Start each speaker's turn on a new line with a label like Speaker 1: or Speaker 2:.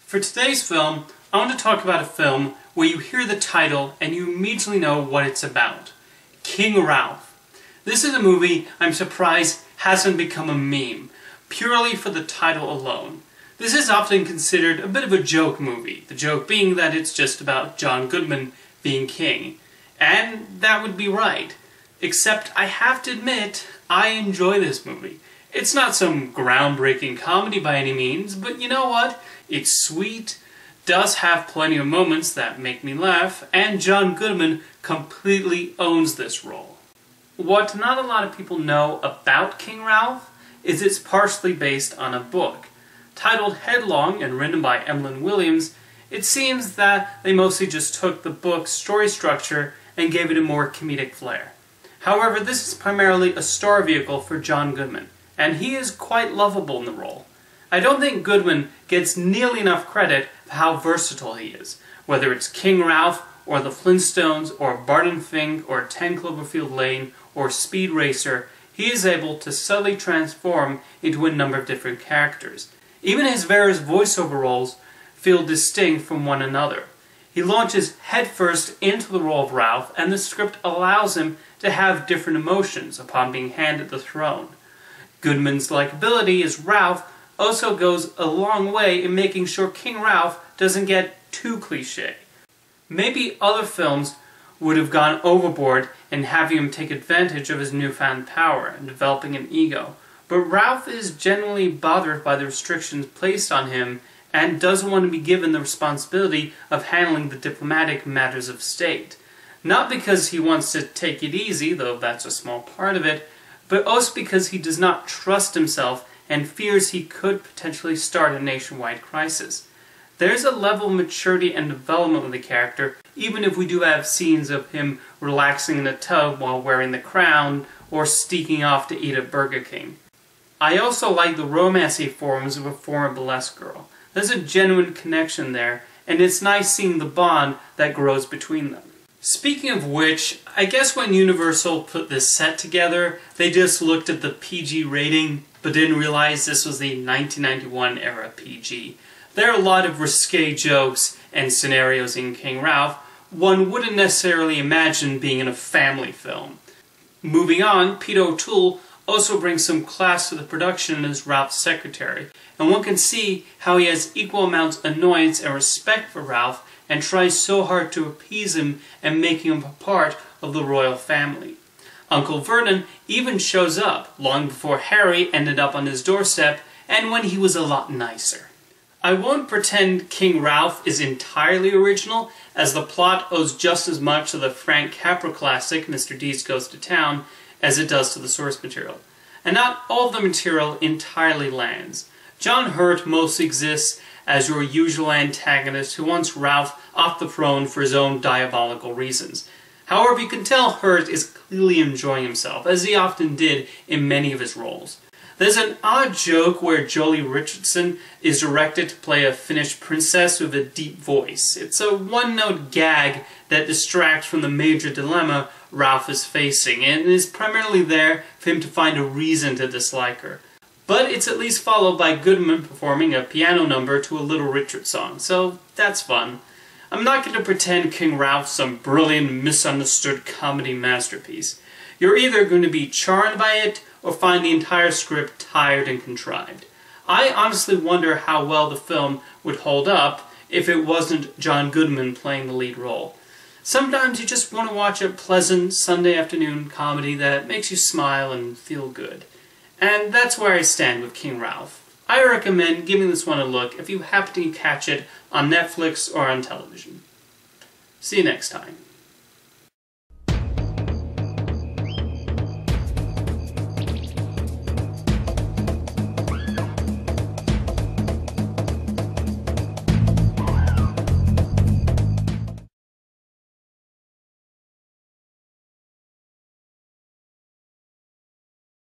Speaker 1: For today's film, I want to talk about a film where you hear the title and you immediately know what it's about. King Ralph. This is a movie I'm surprised hasn't become a meme, purely for the title alone. This is often considered a bit of a joke movie, the joke being that it's just about John Goodman being king. And that would be right. Except I have to admit, I enjoy this movie. It's not some groundbreaking comedy by any means, but you know what? It's sweet, does have plenty of moments that make me laugh, and John Goodman completely owns this role. What not a lot of people know about King Ralph is it's partially based on a book. Titled Headlong and written by Emlyn Williams, it seems that they mostly just took the book's story structure and gave it a more comedic flair. However, this is primarily a star vehicle for John Goodman, and he is quite lovable in the role. I don't think Goodman gets nearly enough credit for how versatile he is, whether it's King Ralph, or the Flintstones, or Barton Fink, or 10 Cloverfield Lane, or Speed Racer. He is able to subtly transform into a number of different characters. Even his various voiceover roles feel distinct from one another. He launches headfirst into the role of Ralph, and the script allows him to have different emotions upon being handed the throne. Goodman's likability as Ralph also goes a long way in making sure King Ralph doesn't get too cliché. Maybe other films would have gone overboard in having him take advantage of his newfound power and developing an ego, but Ralph is generally bothered by the restrictions placed on him and doesn't want to be given the responsibility of handling the diplomatic matters of state. Not because he wants to take it easy, though that's a small part of it, but also because he does not trust himself and fears he could potentially start a nationwide crisis. There's a level of maturity and development of the character, even if we do have scenes of him relaxing in a tub while wearing the crown, or sneaking off to eat at Burger King. I also like the romancy forms of a former burlesque girl. There's a genuine connection there, and it's nice seeing the bond that grows between them. Speaking of which, I guess when Universal put this set together, they just looked at the PG rating, but didn't realize this was the 1991 era PG. There are a lot of risque jokes and scenarios in King Ralph one wouldn't necessarily imagine being in a family film. Moving on, Pete O'Toole also brings some class to the production as Ralph's secretary, and one can see how he has equal amounts of annoyance and respect for Ralph and tries so hard to appease him and make him a part of the royal family. Uncle Vernon even shows up long before Harry ended up on his doorstep and when he was a lot nicer. I won't pretend King Ralph is entirely original, as the plot owes just as much to the Frank Capra classic, Mr. Deeds Goes to Town, as it does to the source material. And not all of the material entirely lands. John Hurt mostly exists as your usual antagonist who wants Ralph off the throne for his own diabolical reasons. However, you can tell Hurt is clearly enjoying himself, as he often did in many of his roles. There's an odd joke where Jolie Richardson is directed to play a Finnish princess with a deep voice. It's a one-note gag that distracts from the major dilemma Ralph is facing, and is primarily there for him to find a reason to dislike her. But it's at least followed by Goodman performing a piano number to a Little Richard song, so that's fun. I'm not going to pretend King Ralph's some brilliant, misunderstood comedy masterpiece. You're either going to be charmed by it, or find the entire script tired and contrived. I honestly wonder how well the film would hold up if it wasn't John Goodman playing the lead role. Sometimes you just want to watch a pleasant Sunday afternoon comedy that makes you smile and feel good. And that's where I stand with King Ralph. I recommend giving this one a look if you happen to catch it on Netflix or on television. See you next time.